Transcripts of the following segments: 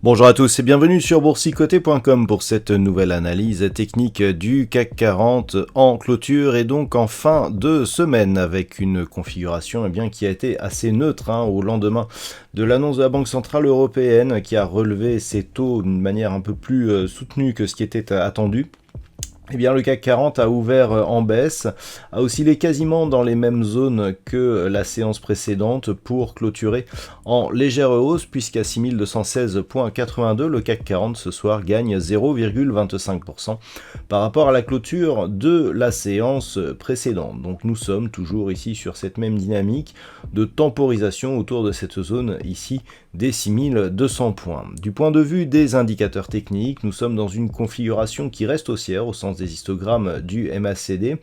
Bonjour à tous et bienvenue sur boursicoté.com pour cette nouvelle analyse technique du CAC 40 en clôture et donc en fin de semaine avec une configuration qui a été assez neutre au lendemain de l'annonce de la Banque Centrale Européenne qui a relevé ses taux d'une manière un peu plus soutenue que ce qui était attendu. Eh bien, le CAC 40 a ouvert en baisse, a oscillé quasiment dans les mêmes zones que la séance précédente pour clôturer en légère hausse, puisqu'à 6216,82, le CAC 40 ce soir gagne 0,25% par rapport à la clôture de la séance précédente. Donc nous sommes toujours ici sur cette même dynamique de temporisation autour de cette zone ici des 6200 points. Du point de vue des indicateurs techniques, nous sommes dans une configuration qui reste haussière au sens des histogrammes du MACD,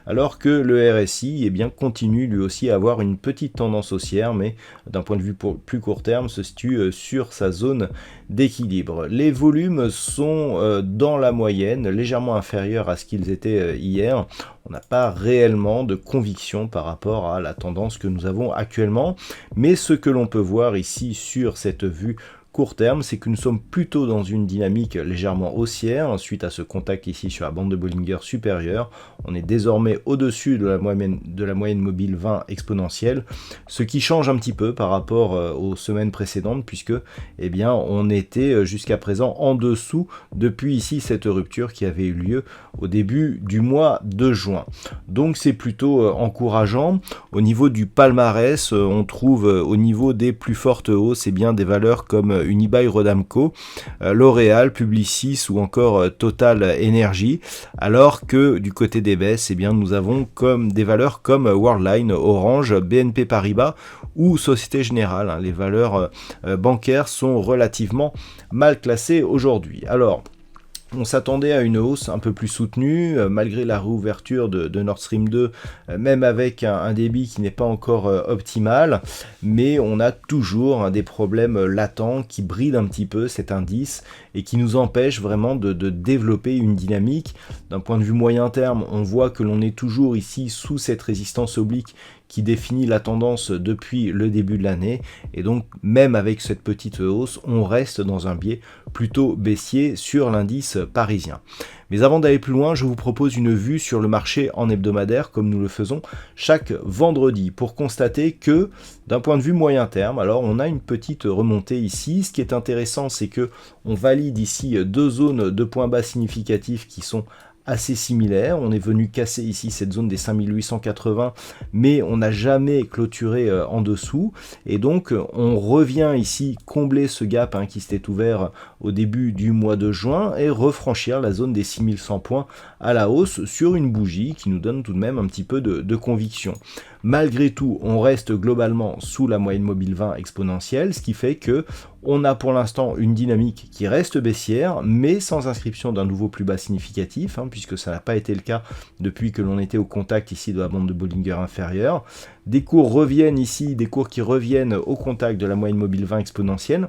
alors que le RSI continue lui aussi à avoir une petite tendance haussière, mais d'un point de vue plus court terme se situe sur sa zone d'équilibre. Les volumes sont dans la moyenne, légèrement inférieurs à ce qu'ils étaient hier. On n'a pas réellement de conviction par rapport à la tendance que nous avons actuellement, mais ce que l'on peut voir ici sur cette vue court terme, c'est que nous sommes plutôt dans une dynamique légèrement haussière suite à ce contact ici sur la bande de Bollinger supérieure. On est désormais au-dessus de la moyenne mobile 20 exponentielle, ce qui change un petit peu par rapport aux semaines précédentes puisque on était jusqu'à présent en dessous depuis ici cette rupture qui avait eu lieu au début du mois de juin. Donc c'est plutôt encourageant. Au niveau du palmarès, on trouve au niveau des plus fortes hausses des valeurs comme Unibail-Rodamco, L'Oréal, Publicis ou encore Total Energy, alors que du côté des baisses, nous avons comme des valeurs comme Worldline, Orange, BNP Paribas ou Société Générale. Les valeurs bancaires sont relativement mal classées aujourd'hui. Alors, on s'attendait à une hausse un peu plus soutenue, malgré la réouverture de Nord Stream 2, même avec un débit qui n'est pas encore optimal, mais on a toujours des problèmes latents qui brident un petit peu cet indice et qui nous empêchent vraiment de développer une dynamique. D'un point de vue moyen terme, on voit que l'on est toujours ici sous cette résistance oblique qui définit la tendance depuis le début de l'année, et donc même avec cette petite hausse, on reste dans un biais plutôt baissier sur l'indice parisien. Mais avant d'aller plus loin, je vous propose une vue sur le marché en hebdomadaire, comme nous le faisons chaque vendredi, pour constater que, d'un point de vue moyen terme, alors on a une petite remontée ici. Ce qui est intéressant, c'est que on valide ici deux zones de points bas significatifs qui sont assez similaire. On est venu casser ici cette zone des 5880, mais on n'a jamais clôturé en dessous, et donc on revient ici combler ce gap qui s'était ouvert au début du mois de juin et refranchir la zone des 6100 points à la hausse sur une bougie qui nous donne tout de même un petit peu de conviction. Malgré tout, on reste globalement sous la moyenne mobile 20 exponentielle, ce qui fait que on a pour l'instant une dynamique qui reste baissière, mais sans inscription d'un nouveau plus bas significatif, puisque ça n'a pas été le cas depuis que l'on était au contact ici de la bande de Bollinger inférieure. Des cours reviennent ici, des cours qui reviennent au contact de la moyenne mobile 20 exponentielle.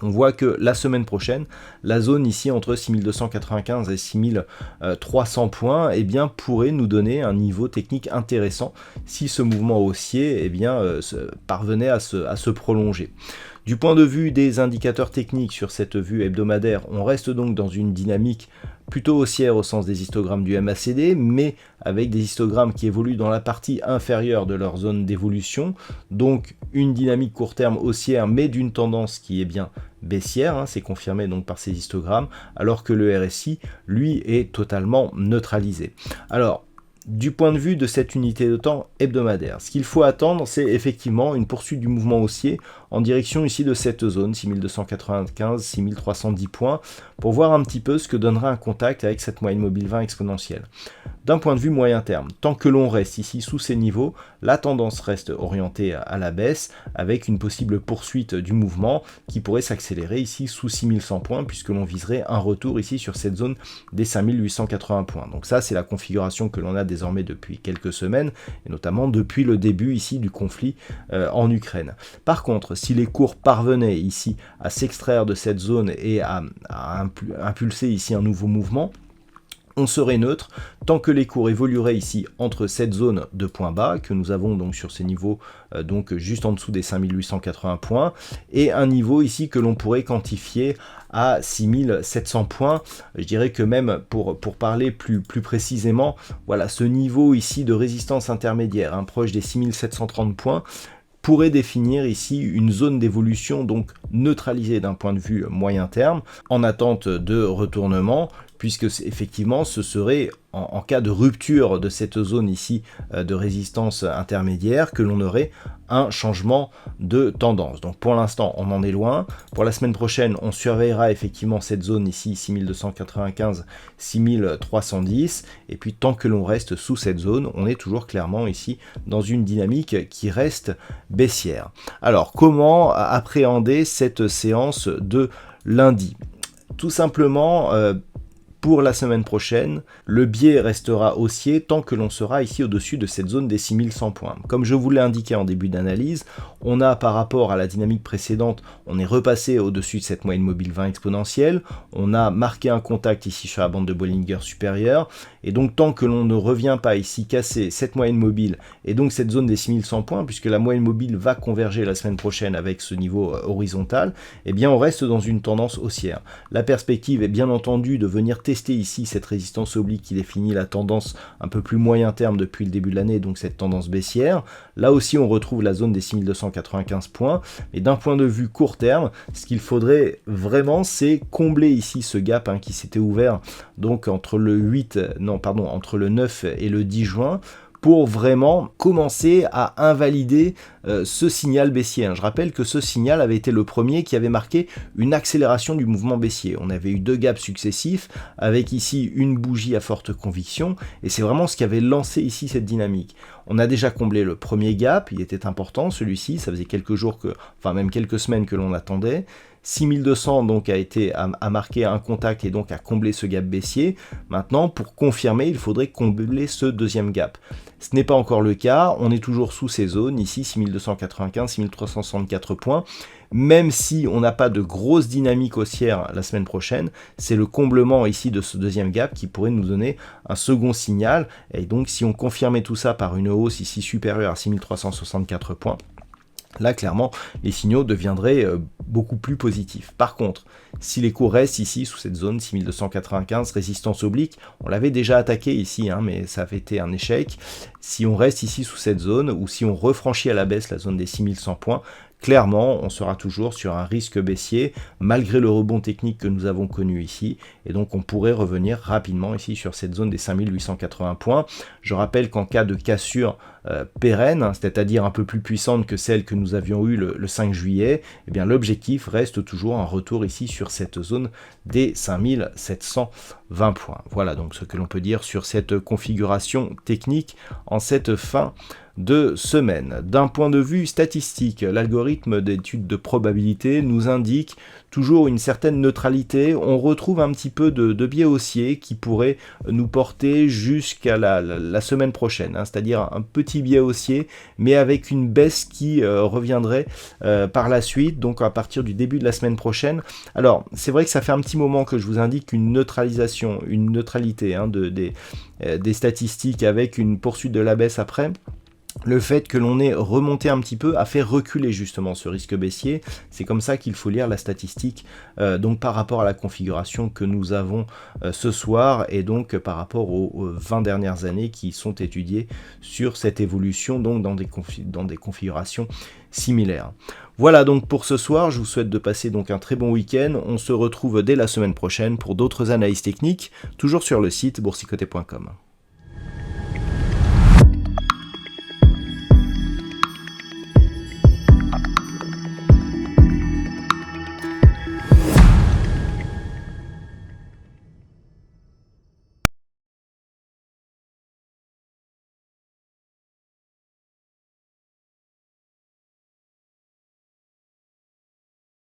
On voit que la semaine prochaine, la zone ici entre 6295 et 6300 points pourrait nous donner un niveau technique intéressant si ce mouvement haussier parvenait à se prolonger. Du point de vue des indicateurs techniques sur cette vue hebdomadaire, on reste donc dans une dynamique plutôt haussière au sens des histogrammes du MACD, mais avec des histogrammes qui évoluent dans la partie inférieure de leur zone d'évolution, donc une dynamique court terme haussière, mais d'une tendance qui est bien baissière, c'est confirmé donc par ces histogrammes, alors que le RSI, lui, est totalement neutralisé. Alors, du point de vue de cette unité de temps hebdomadaire, ce qu'il faut attendre, c'est effectivement une poursuite du mouvement haussier en direction ici de cette zone, 6295, 6310 points, pour voir un petit peu ce que donnera un contact avec cette moyenne mobile 20 exponentielle. D'un point de vue moyen terme, tant que l'on reste ici sous ces niveaux, la tendance reste orientée à la baisse avec une possible poursuite du mouvement qui pourrait s'accélérer ici sous 6100 points puisque l'on viserait un retour ici sur cette zone des 5880 points. Donc ça c'est la configuration que l'on a désormais depuis quelques semaines et notamment depuis le début ici du conflit en Ukraine. Par contre, si les cours parvenaient ici à s'extraire de cette zone et à impulser ici un nouveau mouvement, on serait neutre tant que les cours évolueraient ici entre cette zone de points bas que nous avons donc sur ces niveaux donc juste en dessous des 5880 points et un niveau ici que l'on pourrait quantifier à 6700 points. Je dirais que même pour parler plus précisément, voilà ce niveau ici de résistance intermédiaire, proche des 6730 points, pourrait définir ici une zone d'évolution donc neutralisée d'un point de vue moyen terme en attente de retournement, puisque effectivement ce serait en cas de rupture de cette zone ici de résistance intermédiaire que l'on aurait un changement de tendance. Donc pour l'instant on en est loin. Pour la semaine prochaine on surveillera effectivement cette zone ici 6295 6310 et puis tant que l'on reste sous cette zone on est toujours clairement ici dans une dynamique qui reste baissière. Alors comment appréhender cette séance de lundi? Tout simplement pour la semaine prochaine, le biais restera haussier tant que l'on sera ici au-dessus de cette zone des 6100 points. Comme je vous l'ai indiqué en début d'analyse, on a par rapport à la dynamique précédente, on est repassé au-dessus de cette moyenne mobile 20 exponentielle, on a marqué un contact ici sur la bande de Bollinger supérieure, et donc tant que l'on ne revient pas ici casser cette moyenne mobile et donc cette zone des 6100 points, puisque la moyenne mobile va converger la semaine prochaine avec ce niveau horizontal, eh bien on reste dans une tendance haussière. La perspective est bien entendu de venir tester ici cette résistance oblique qui définit la tendance un peu plus moyen terme depuis le début de l'année, donc cette tendance baissière. Là aussi on retrouve la zone des 6295 points, mais d'un point de vue court terme, ce qu'il faudrait vraiment c'est combler ici ce gap qui s'était ouvert donc entre le 9 et le 10 juin, pour vraiment commencer à invalider ce signal baissier. Je rappelle que ce signal avait été le premier qui avait marqué une accélération du mouvement baissier. On avait eu deux gaps successifs avec ici une bougie à forte conviction et c'est vraiment ce qui avait lancé ici cette dynamique. On a déjà comblé le premier gap, il était important celui-ci, ça faisait quelques jours même quelques semaines que l'on attendait. 6200 donc a marqué un contact et donc a comblé ce gap baissier. Maintenant, pour confirmer, il faudrait combler ce deuxième gap. Ce n'est pas encore le cas, on est toujours sous ces zones, ici 6295, 6364 points. Même si on n'a pas de grosse dynamique haussière la semaine prochaine, c'est le comblement ici de ce deuxième gap qui pourrait nous donner un second signal. Et donc si on confirmait tout ça par une hausse ici supérieure à 6364 points, là, clairement, les signaux deviendraient beaucoup plus positifs. Par contre, si les cours restent ici sous cette zone 6295, résistance oblique, on l'avait déjà attaqué ici, mais ça avait été un échec. Si on reste ici sous cette zone, ou si on refranchit à la baisse la zone des 6100 points, clairement, on sera toujours sur un risque baissier, malgré le rebond technique que nous avons connu ici, et donc on pourrait revenir rapidement ici sur cette zone des 5880 points. Je rappelle qu'en cas de cassure pérenne, c'est-à-dire un peu plus puissante que celle que nous avions eue le 5 juillet, eh bien l'objectif reste toujours un retour ici sur cette zone des 5720 points. Voilà donc ce que l'on peut dire sur cette configuration technique en cette fin de semaine. D'un point de vue statistique, l'algorithme d'étude de probabilité nous indique toujours une certaine neutralité. On retrouve un petit peu de biais haussier qui pourrait nous porter jusqu'à la semaine prochaine, c'est-à-dire un petit biais haussier, mais avec une baisse qui reviendrait par la suite, donc à partir du début de la semaine prochaine. Alors, c'est vrai que ça fait un petit moment que je vous indique une neutralité des statistiques avec une poursuite de la baisse après. Le fait que l'on ait remonté un petit peu a fait reculer justement ce risque baissier. C'est comme ça qu'il faut lire la statistique donc par rapport à la configuration que nous avons ce soir et donc par rapport aux 20 dernières années qui sont étudiées sur cette évolution donc dans des configurations similaires. Voilà donc pour ce soir, je vous souhaite de passer donc un très bon week-end. On se retrouve dès la semaine prochaine pour d'autres analyses techniques, toujours sur le site boursicoté.com.